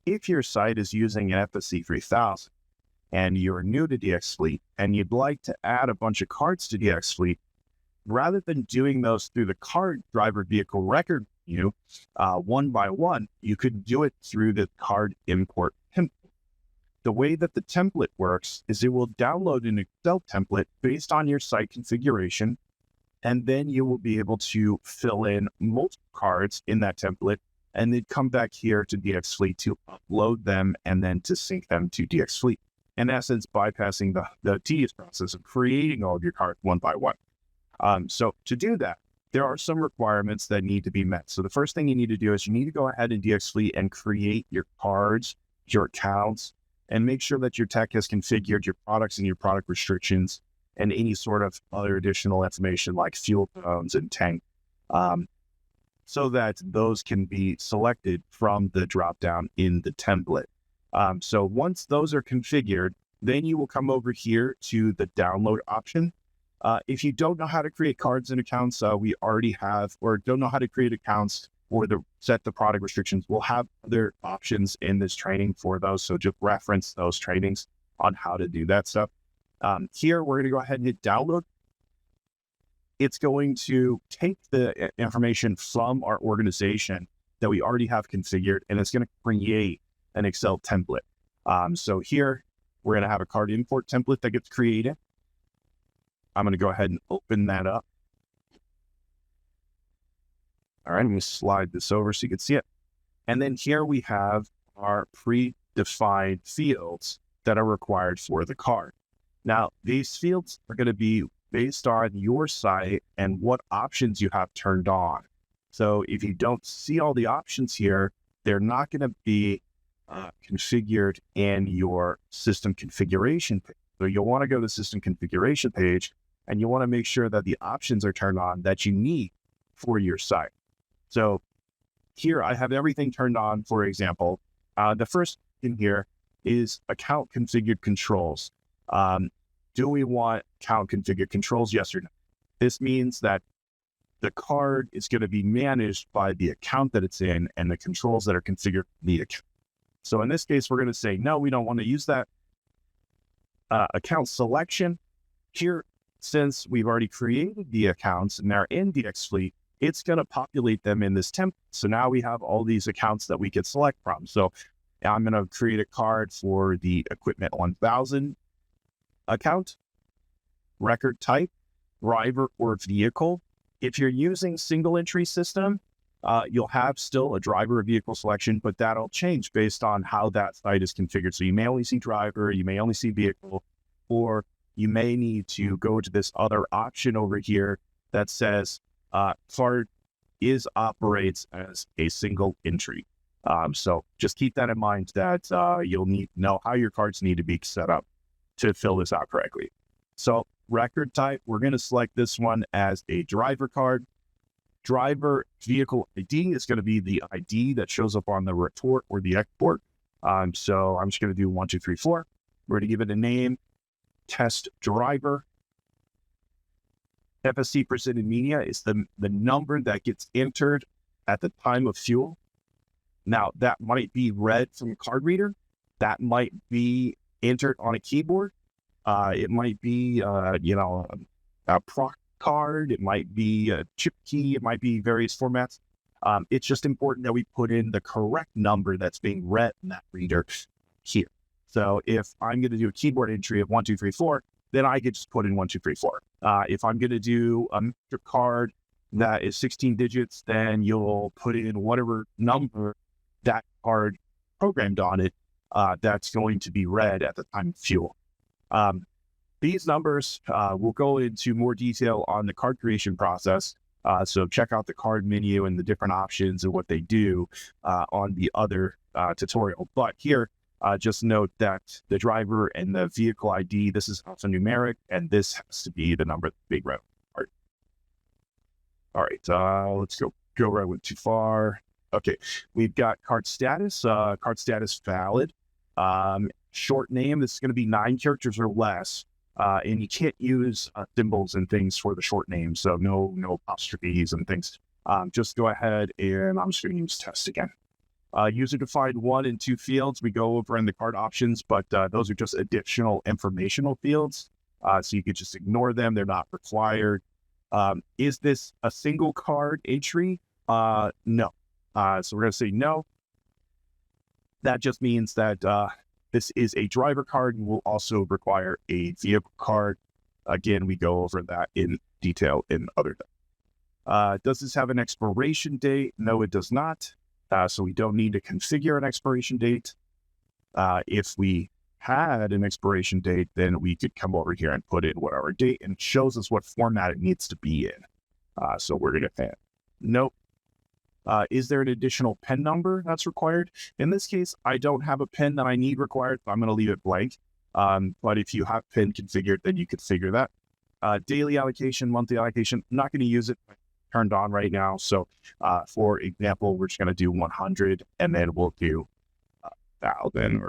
If your site is using an FSC 3000 and you're new to DXFleet and you'd like to add a bunch of cards to DXFleet, rather than doing those through the card driver vehicle record view, one by one, you could do it through the card import template. The way that the template works is it will download an Excel template based on your site configuration, and then you will be able to fill in multiple cards in that template and then come back here to DXFleet to upload them and then to sync them to DXFleet. In essence, bypassing the tedious process of creating all of your cards one by one. So to do that, there are some requirements that need to be met. So the first thing you need to do is you need to go ahead in DXFleet and create your cards, your accounts, and make sure that your tech has configured your products and your product restrictions and any sort of other additional information like fuel tones and tank, so that those can be selected from the dropdown in the template. So once those are configured, then you will come over here to the download option. If you don't know how to create cards and accounts, we already have, or don't know how to create accounts or set the product restrictions, we'll have other options in this training for those. So just reference those trainings on how to do that stuff. Here, we're going to go ahead and hit download. It's going to take the information from our organization that we already have configured, and it's going to create an Excel template. So here, we're going to have a card import template that gets created. I'm going to go ahead and open that up. All right, I'm going to slide this over so you can see it. And then here we have our predefined fields that are required for the card. Now, these fields are going to be based on your site and what options you have turned on. So if you don't see all the options here, they're not going to be configured in your system configuration page. So you'll want to go to the system configuration page and you want to make sure that the options are turned on that you need for your site. So here I have everything turned on. For example, the first in here is account configured controls. Do we want account configured controls? Yes or no? This means that the card is going to be managed by the account that it's in and the controls that are configured for the account. So in this case, we're going to say, no, we don't want to use that. Account selection here, since we've already created the accounts and they're in DXFleet, it's going to populate them in this template. So now we have all these accounts that we can select from. So I'm going to create a card for the Equipment 1000 account, record type, driver or vehicle. If you're using single entry system, you'll have still a driver or vehicle selection, but that'll change based on how that site is configured. So you may only see driver, you may only see vehicle, or you may need to go to this other option over here that says card operates as a single entry. So just keep that in mind that you'll need to know how your cards need to be set up to fill this out correctly. So record type, we're going to select this one as a driver card. Driver vehicle ID is going to be the ID that shows up on the retort or the export. So I'm just going to do 1, 2, 3, 4. We're going to give it a name, test driver. FSC presented media is the number that gets entered at the time of fuel. Now, that might be read from a card reader. That might be entered on a keyboard. It might be, a proc card. It might be a chip key. It might be various formats. It's just important that we put in the correct number that's being read in that reader here. So if I'm going to do a keyboard entry of 1, 2, 3, 4, then I could just put in 1, 2, 3, 4. If I'm going to do a master card that is 16 digits, then you'll put in whatever number that card programmed on it that's going to be read at the time of fuel. These numbers will go into more detail on the card creation process. So check out the card menu and the different options and what they do on the other tutorial. But here, just note that the driver and the vehicle ID, this is alphanumeric, and this has to be the number of the big red card. All right, let's go right with too far. Okay, we've got card status valid. Short name, this is going to be 9 characters or less. And you can't use symbols and things for the short name. So no apostrophes and things. Just go ahead and I'm just going to use test again. User-defined 1 and 2 fields we go over in the card options, but those are just additional informational fields. So you could just ignore them. They're not required. Is this a single card entry? No. So we're going to say no. That just means that this is a driver card and will also require a vehicle card. Again, we go over that in detail in other. Does this have an expiration date? No, it does not. So we don't need to configure an expiration date. If we had an expiration date, then we could come over here and put in whatever date, and it shows us what format it needs to be in. So we're going to hit nope. Is there an additional PIN number that's required? In this case, I don't have a PIN that I need required, so I'm going to leave it blank. But if you have PIN configured, then you could figure that. Daily allocation, monthly allocation, I'm not going to use it turned on right now. So for example, we're just going to do 100 and then we'll do 1,000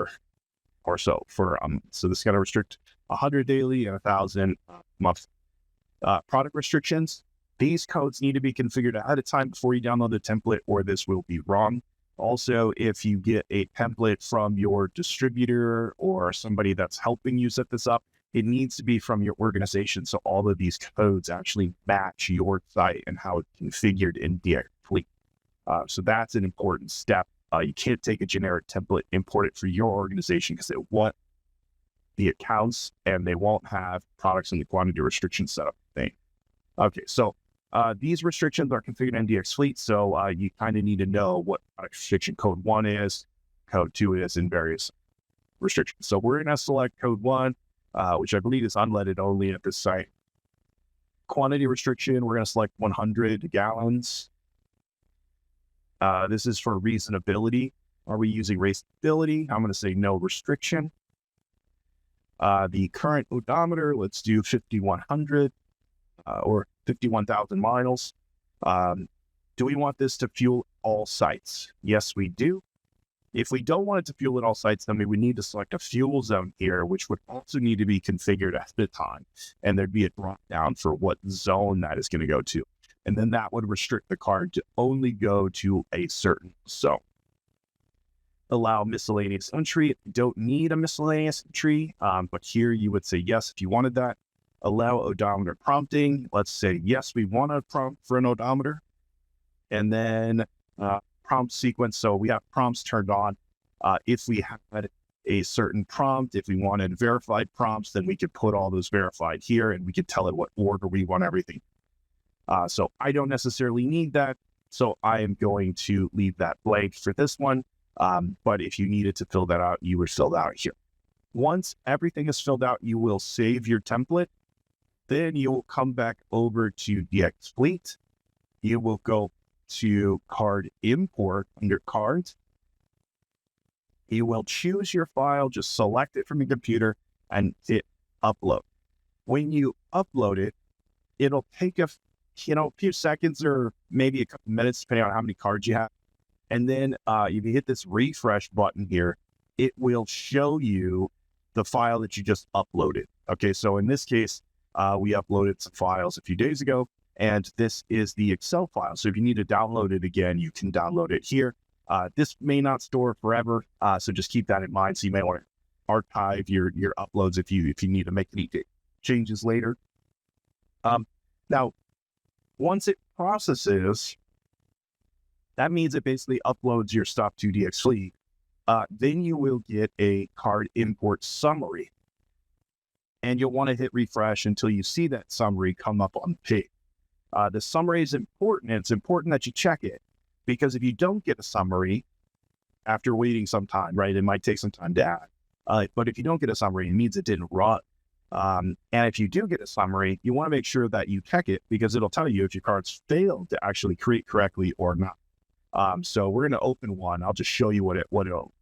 or so for so this is going to restrict 100 daily and 1,000 month. Product restrictions. These codes need to be configured ahead of time before you download the template, or this will be wrong. Also, if you get a template from your distributor or somebody that's helping you set this up, it needs to be from your organization. So all of these codes actually match your site and how it's configured in DXFleet. So that's an important step. You can't take a generic template, import it for your organization because it won't the accounts and they won't have products in the quantity restriction setup thing. Okay, so these restrictions are configured in DXFleet. So you kind of need to know what product restriction code 1 is, code 2 is, and various restrictions. So we're going to select code 1. Which I believe is unleaded only at this site. Quantity restriction, we're going to select 100 gallons. This is for reasonability. Are we using raceability? I'm going to say no restriction. The current odometer, let's do 5,100 or 51,000 miles. Do we want this to fuel all sites? Yes, we do. If we don't want it to fuel at all sites, then we would need to select a fuel zone here, which would also need to be configured at the time. And there'd be a drop down for what zone that is going to go to. And then that would restrict the card to only go to a certain zone. Allow miscellaneous entry. You don't need a miscellaneous entry, but here you would say yes if you wanted that. Allow odometer prompting. Let's say yes, we want a prompt for an odometer. And then prompt sequence. So we have prompts turned on. If we had a certain prompt, if we wanted verified prompts, then we could put all those verified here and we could tell it what order we want everything. So I don't necessarily need that. So I am going to leave that blank for this one. But if you needed to fill that out, you would fill that out here. Once everything is filled out, you will save your template. Then you will come back over to DXFleet. You will go to card import under cards. You will choose your file, just select it from your computer and hit upload. When you upload it, it'll take a few seconds or maybe a couple minutes, depending on how many cards you have. And then if you hit this refresh button here, it will show you the file that you just uploaded. Okay, so in this case, we uploaded some files a few days ago. And this is the Excel file. So if you need to download it again, you can download it here. This may not store forever, so just keep that in mind. So you may want to archive your uploads if you need to make any changes later. Now, once it processes, that means it basically uploads your stuff to DXFleet. Then you will get a card import summary. And you'll want to hit refresh until you see that summary come up on the page. The summary is important, and it's important that you check it, because if you don't get a summary after waiting some time, right, it might take some time to add. But if you don't get a summary, it means it didn't run. And if you do get a summary, you want to make sure that you check it, because it'll tell you if your cards failed to actually create correctly or not. So we're going to open one. I'll just show you what it'll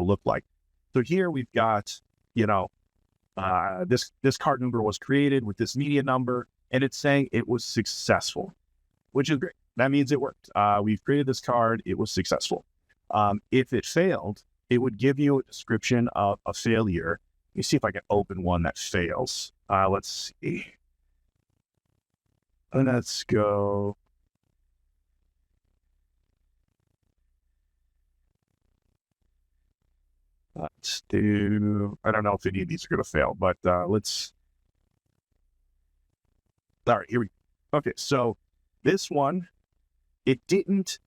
look like. So here we've got, this card number was created with this media number. And it's saying it was successful, which is great. That means it worked. We've created this card. It was successful. If it failed, it would give you a description of a failure. Let me see if I can open one that fails. Let's see. Let's go. Let's do, I don't know if any of these are going to fail, but all right, here we go. Okay, so this one, it didn't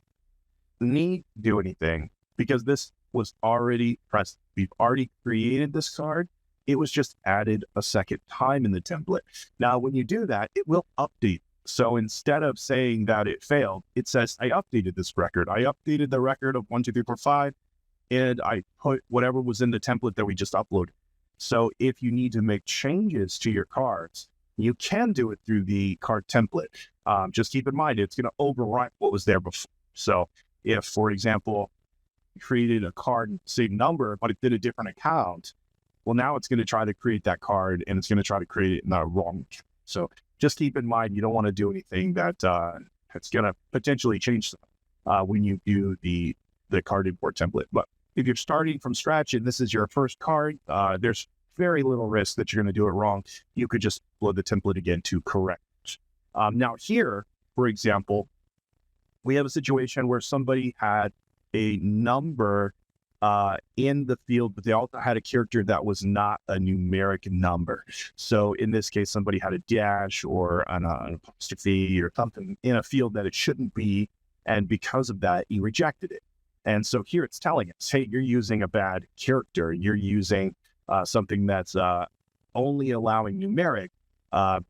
need to do anything because this was already pressed. We've already created this card. It was just added a second time in the template. Now, when you do that, it will update. So instead of saying that it failed, it says, I updated this record. I updated the record of 1, 2, 3, 4, 5, and I put whatever was in the template that we just uploaded. So if you need to make changes to your cards, you can do it through the card template. Just keep in mind, it's going to overwrite what was there before. So if, for example, you created a card, same number, but it did a different account, well, now it's going to try to create that card and it's going to try to create it in the wrong account. So just keep in mind, you don't want to do anything that's going to potentially change when you do the card import template. But if you're starting from scratch and this is your first card, there's very little risk that you're going to do it wrong. You could just load the template again to correct it. Now here, for example, we have a situation where somebody had a number in the field, but they also had a character that was not a numeric number. So in this case, somebody had a dash or an apostrophe or something in a field that it shouldn't be. And because of that, he rejected it. And so here it's telling us, hey, you're using a bad character. You're using something that's only allowing numeric, and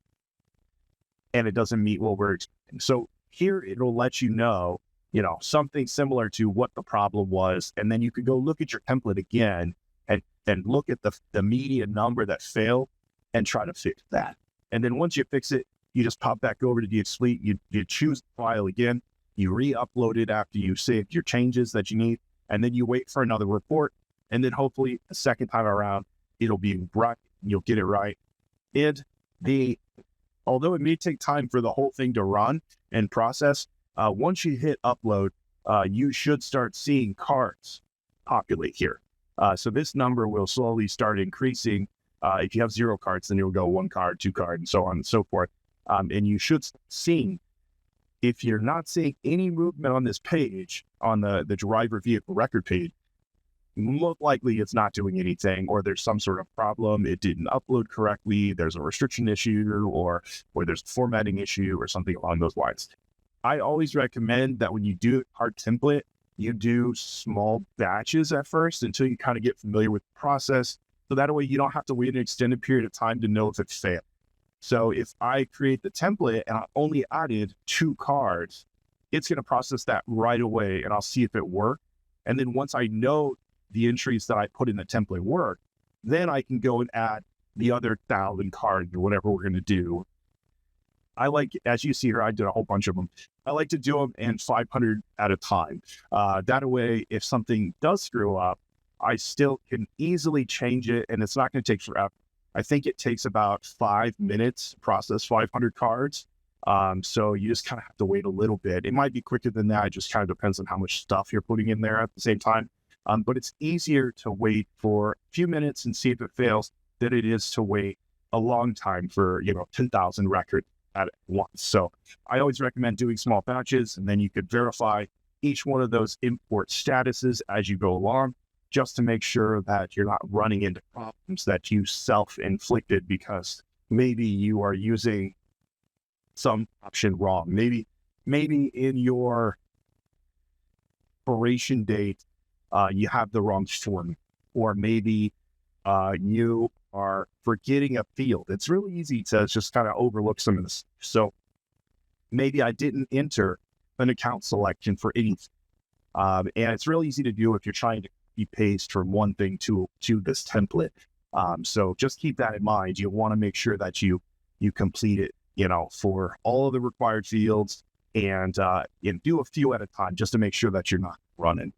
it doesn't meet what we're expecting. So here it'll let you know, something similar to what the problem was. And then you could go look at your template again and look at the median number that failed and try to fix that. And then once you fix it, you just pop back over to DXFleet, you choose the file again, you re-upload it after you saved your changes that you need, and then you wait for another report. And then hopefully the second time around, it'll be right, you'll get it right. And although it may take time for the whole thing to run and process, once you hit upload, you should start seeing cards populate here. So this number will slowly start increasing. If you have 0 cards, then you'll go 1 card, 2 card, and so on and so forth. And you should see, if you're not seeing any movement on this page, on the driver vehicle record page, most likely it's not doing anything, or there's some sort of problem. It didn't upload correctly. There's a restriction issue, or there's a formatting issue or something along those lines. I always recommend that when you do a card template, you do small batches at first until you kind of get familiar with the process. So that way you don't have to wait an extended period of time to know if it failed. So if I create the template and I only added 2 cards, it's going to process that right away and I'll see if it worked. And then once I know the entries that I put in the template work, then I can go and add the other 1,000 cards or whatever we're going to do. I like, as you see here, I did a whole bunch of them. I like to do them in 500 at a time. That way, if something does screw up, I still can easily change it and it's not going to take forever. I think it takes about 5 minutes to process 500 cards. So you just kind of have to wait a little bit. It might be quicker than that. It just kind of depends on how much stuff you're putting in there at the same time. But it's easier to wait for a few minutes and see if it fails than it is to wait a long time for, 10,000 records at once. So I always recommend doing small batches, and then you could verify each one of those import statuses as you go along, just to make sure that you're not running into problems that you self-inflicted because maybe you are using some option wrong. Maybe in your expiration date, you have the wrong form, or maybe you are forgetting a field. It's really easy to just kind of overlook some of this. So maybe I didn't enter an account selection for anything. And it's really easy to do if you're trying to paste from one thing to this template. So just keep that in mind. You want to make sure that you complete it, for all of the required fields, and do a few at a time just to make sure that you're not running.